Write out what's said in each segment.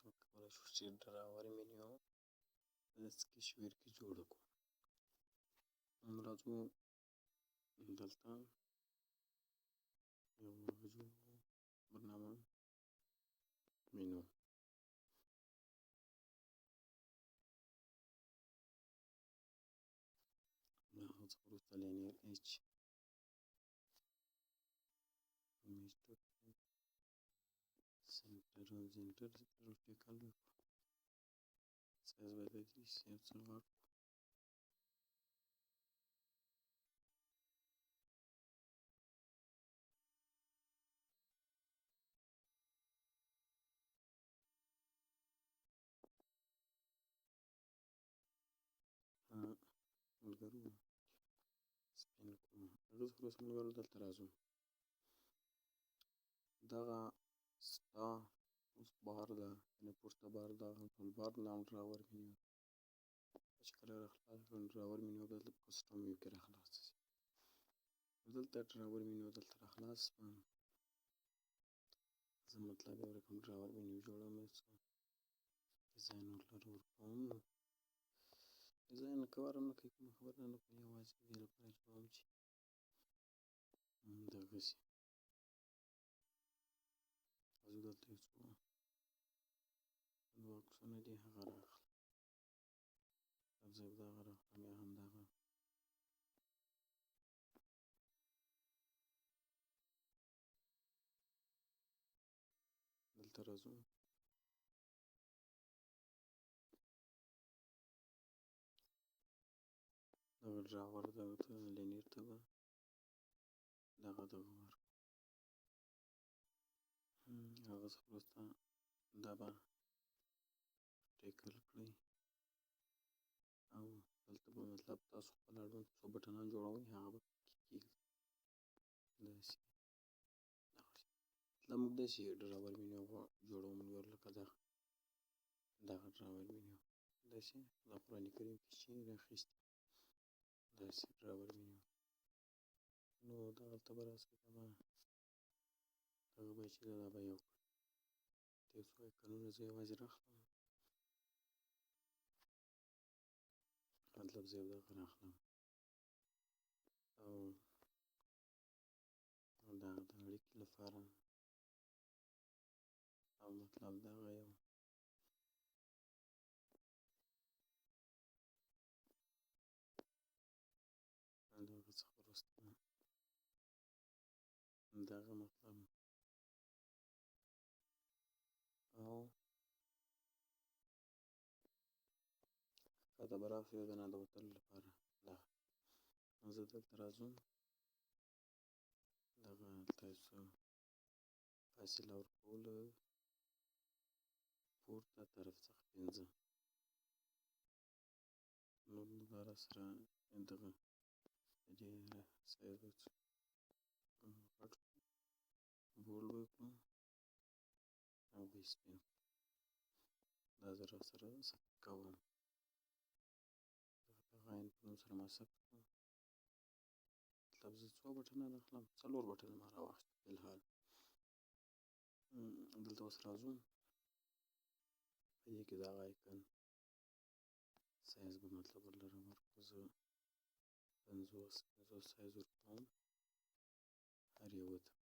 څنګه کولی شو چې ډراور منیو په داسې کشمیر کې جوړه کړو. نن راځو دلته یو جوړ برنامه منیو له هغه څخه وروسته لینیر ایچ ایمیج ډاټ کام سنټر ټیکل وکړو. سایز باید یو څه غټ کړو. ملګرو سپین کړو. هغه څخه وروسته ملګرو دلته راځو. دغه ستا اوس بار ده، یعنې پورته بار ده، ټول بار دا ډراور منیو چې کله راخلاص کړو ډراور منیو به دلته په کسټم ویو کې راخلاصه شي. دلته ډراور منیو دلته راخلاص شوه. زه مطلب یو رقم ډراور منیو جوړوم. یو څه ډیزاین ورلره ورکوم. ډیزاین کار نه کوي، کومه خبره نه کوي، یوازې دې لپاره جوړوم چې دغسې زه دلته یو څو دوه عکسونه دي هغه رااخلم. زه دغه رااخلم یا همدغه دلته راځو. دغه ډراور دغه ته لینیر ته به دغه ورکړو. هغه څخه وروسته دا به ټیکل کړئ او دلته به مطلب تاسو خپل اړوند څو بټنان جوړوئ هغه به پکې کېږدئ. داسې مطلب موږ داسې ډراور منیو جوړوو ملګرو، لکه دغه ډراور منیو داسې د قرآن کریم کې چې راخیستي داسې ډراور منیو. نو دغلته به راسئ، دغه به چې ده دا به یو کړئ. یو څو ایکنونه زه یوازې رااخلم، مطلب زه یو دغه رااخلم او دغه د اړیکې لپاره او مطلب دغه یو دغه څخه وروسته دغه مطلب او ښکته به راسو یو د ننوتلو لپاره. زه دلته راځم، دغه هلته یو څه فاصله ورکولو پورته طرف څخه 5 نو دا راسره دغه د دې سایز به څه غټ کړو، بولډ به کړو او به یې سپین کړو. دا زه راسره ثبت کوم. دغه عین په نوم سره ما ثبت کړو. مطلب زه څو بټنان اخلم، 4 بټنه ما راواخیستل فلحال. دلته اوس راځو، په دې کې دغه ایکن سایز به مطلب ورلره ورکړو. زه 50 سایز ورکوم هر یوه ته.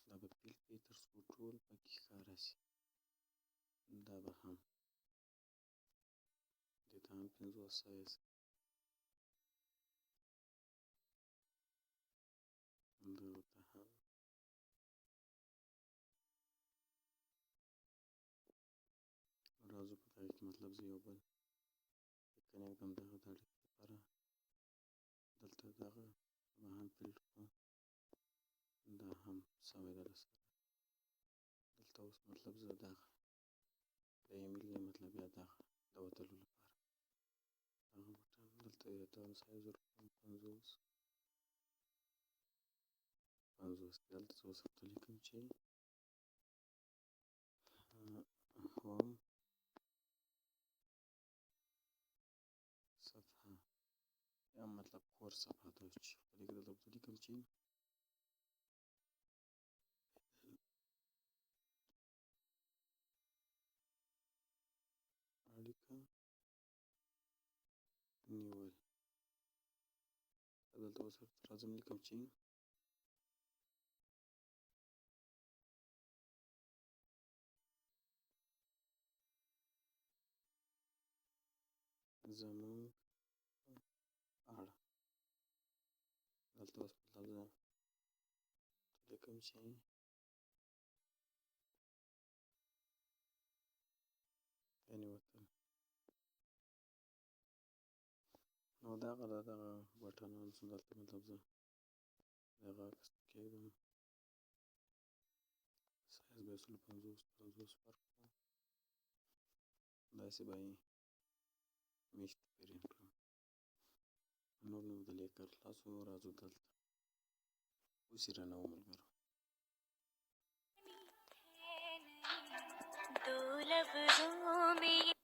دا به فیل کړئ تر څو ټول پکې ښکاره شي. دا به هم دې ته هم 50 سایز، دغه ته هم راځو. په دغه کې مطلب زه یو بل ایکن ږدم دغه د اړیکې لپاره. دلته دغه به هم فیلډ کړو، دا هم سوی ده درسره. دلته اوس مطلب زه دغه د ایمیل مطلب یا دغه د وتلو لپاره دغه بټن دلته یې ته هم سایز ورکوم 50 دلته زه اوس ورته لیکم چې هوم صفحه یا مطلب کور صفحه تاسو چې په دې کې دلته ورته لیکم چې دلته اوس راځم لیکم چې زمونږ اړه دلته اوس مطلب زه لیکم چې یعنې وطن نو دغه بټنان دلته مطلب زه دغه عکس کېږدم سایز به 150 فرق کړم داسې به یې میشت پرینټ کړم نور نو د لیکر خلاص و راځو دلته اوس یې رانه وملګرو दो लफ्जों में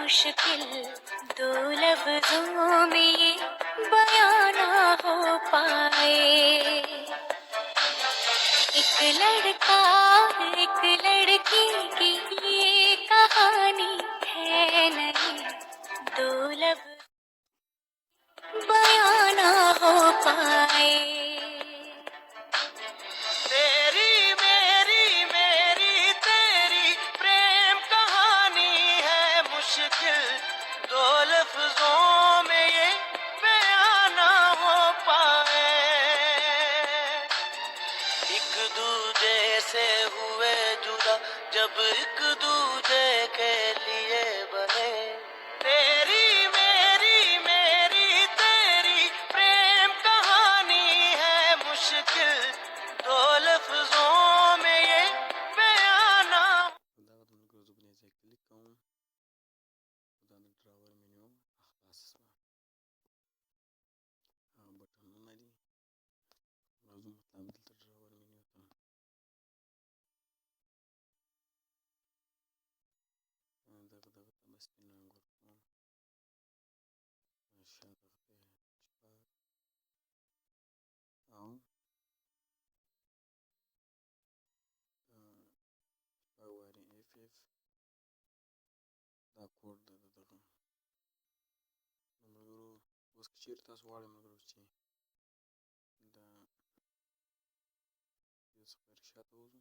मुश्किल दो लफ्जों में ये बयां ना हो पाए एक लड़का एक लड़की की ये कहानी है नहीं दो लफ्ज बयां ना हो पाए दो लफ्जों में ये बयां ना हो पाए एक दूजे से हुए जुदा जब एक दूजे के लिए बने तेरी मेरी तेरी प्रेम कहानी है मुश्किल दो लफ्जों में ये बयां ना دا کوډ د دغه ملګرو اوس که چېرې تاسو غواړئ ملګرو چې دا یو څه شاته وځو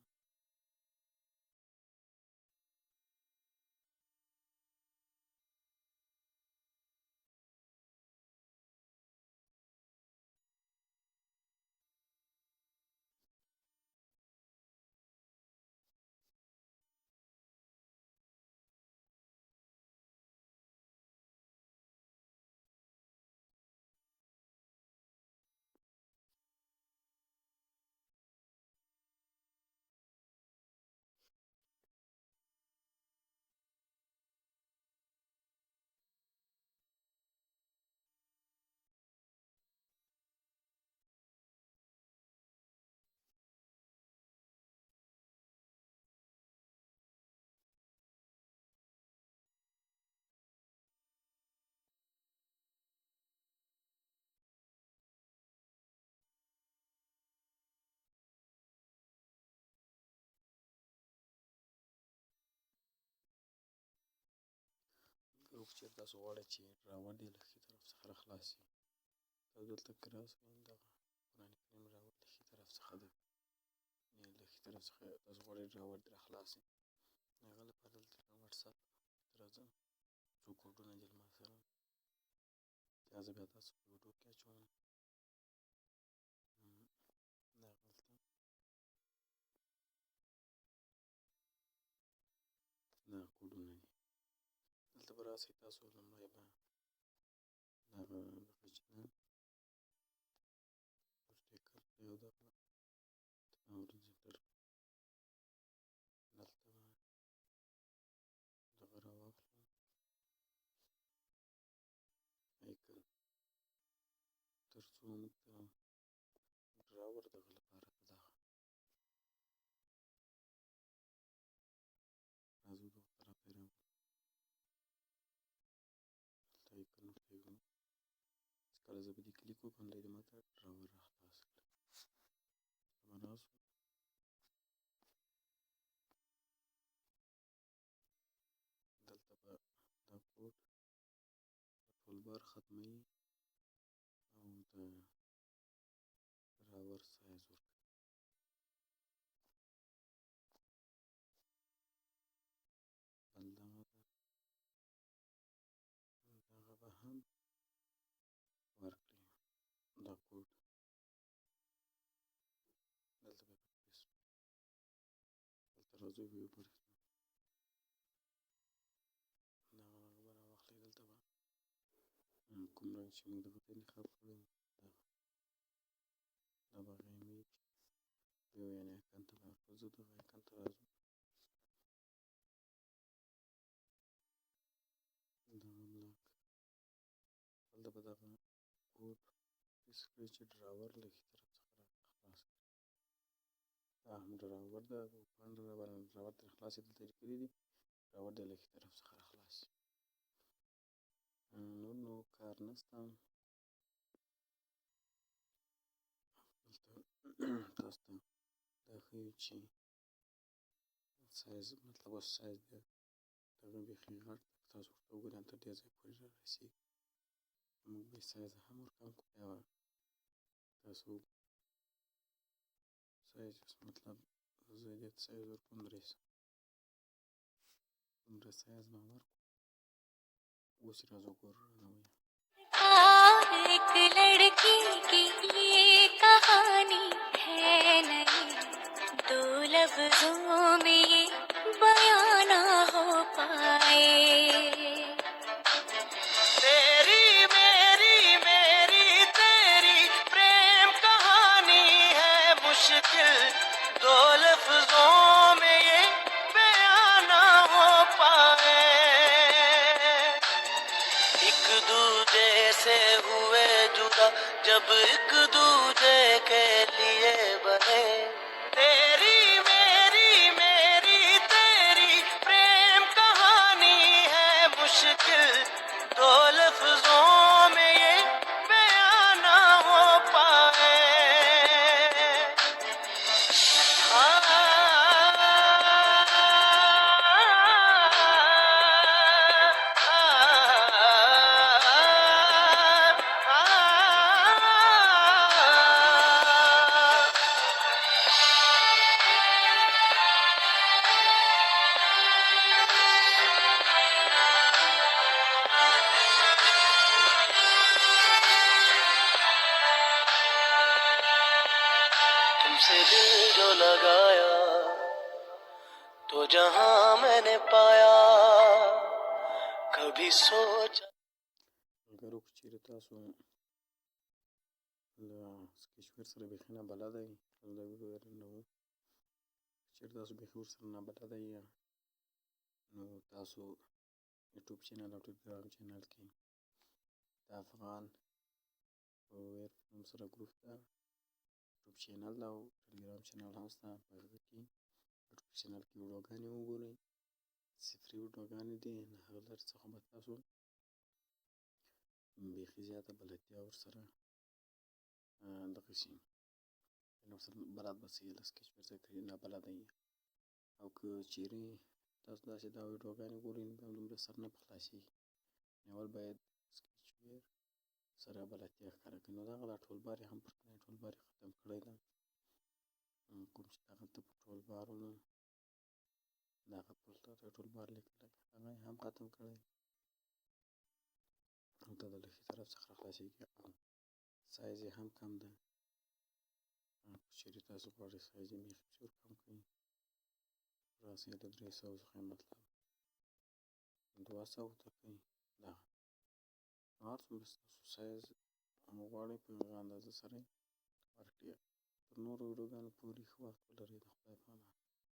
ملګرو که چېرې تاسو غواړئ چې راوند یې له ښي طرف څخه راخلاص شي تاسو دلته که راسئ دغه قرآن کریم راوند له ښي طرف څخه دی له ښي طرف څخه تاسو غواړئ راوند راخلاص شي د هغه لپاره دلته وټساپ ته راځم څو کوډونه دي له ما سره دا زه بیا تاسو په ویډیو کې اچوم دا دلته دا کوډونه دي دلته به راسئ تاسو لومړی به دغه چې ده سټیکر یو دغه اورځیدل دلته به دغه راواخلئ موږ د ډراور دغه لپاره که دغه راځو دغه طرف یې راوړو دلته یې کنټرول کړو چې کله زه په دې کلیک وکړم دی دې ماته ډراور راخلاص کړه همه راسو دلته به دا کوډ په ټولبار ختموي او د ډراور سایز ورکوي بل دغه ده دغه به هم ورکړي دا کوډ دلته به پیسټ دلته راځو ویو پر دغه به راواخلئ دلته به کوم رنګ چې موږ دغه ته انتخاب کړی دا به هغه ایمیج ویو یعنې ایکن ته راځو دغه ایکن ته راځو دغه بلاک دلته به دغه کوډ پیسټ کړئ چې ډراور له ښي طرف څخه خلاص کړي دا هم ډراور ده پاڼه باندې ډراور ترې خلاص یې دلته لیکلي دي ډراور دی له ښي طرف څخه راخلاص نور نو کار نشته دلته تاسو ته دا ښیو چې سایز مطلب اوس سایز دی دغه بیخي غټ دی که تاسو ورته وګورئ تر دې ځای پورې رارسېږي موږ به سایز هم ورکم کړو بیا به تاسو سایز مطلب زه دې ته سایز ورکوم 300 دومره سایز به ورکړو اوس یې راځو ګورو رانه एक लड़की की ये कहानी है नहीं दो लफ्जों में ये बयां ना हो पाए तेरी मेरी मेरी तेरी प्रेम कहानी है मुश्किल दो लफ्जों में ये बयां ना हो पाए एक दूजे से हुए जुदा जब एक दूजे के लिए बने तेरी मेरी तेरी प्रेम कहानी है मुश्किल दो लफ्जों में ये बयां ना हो पाए तुमसे दिल जो लगाया तो जहां मैंने पाया कभी सोचा اگر که چیرې تاسو له سکیچ سره بیخي نه بلده یئ دا ویډیو رنډوم چیرې تاسو بیخي ورسره نه بلده یئ نو تاسو یوټیوب چینل او ټلګرام چینل کې د افغان ویر په نوم سره ګروپ ده یوټیوب چینل او ټلګرام چینل هم شته په هغه کې یوټیوب چینل کې ویډیوګانې وګورئ صفري ویډیوګانې دي د هغه لارې څخه به تاسو بیخي زیاته بلدتیا ورسره دغه شي یعنې ورسره بلد به شئ له سکیچ ورسره که نابلده یئ او که چیرې تاسو داسې دا ویډیوګانې ګورئ نو بیا هم دومره سر نه په خلاصېږي اول باید سکیچ ویر سره بلدتیا ښکاره کړئ نو دغه دا ټولبار یې هم پر کړی ټولبار یې ختم کړی ده کوم چې دغلته په ټولبارونو دغه پورته ته ټولبار لیکلی هغه یې هم ختم کړی او دا د له ښي طرف څخه راخلاصېږي او سایز یې هم کم ده که چیرې تاسو غواړئ سایز یې بیخي څور کم کړئ راسئ له 300 څخه یې مطلب 200 ته کړئ دغه هر څومره ستاسو سایز غواړئ په هغه اندازه سره یې ورکړئ تر نورو ویډیوګانو پورې ښه وخت ولرئ د خدای په امان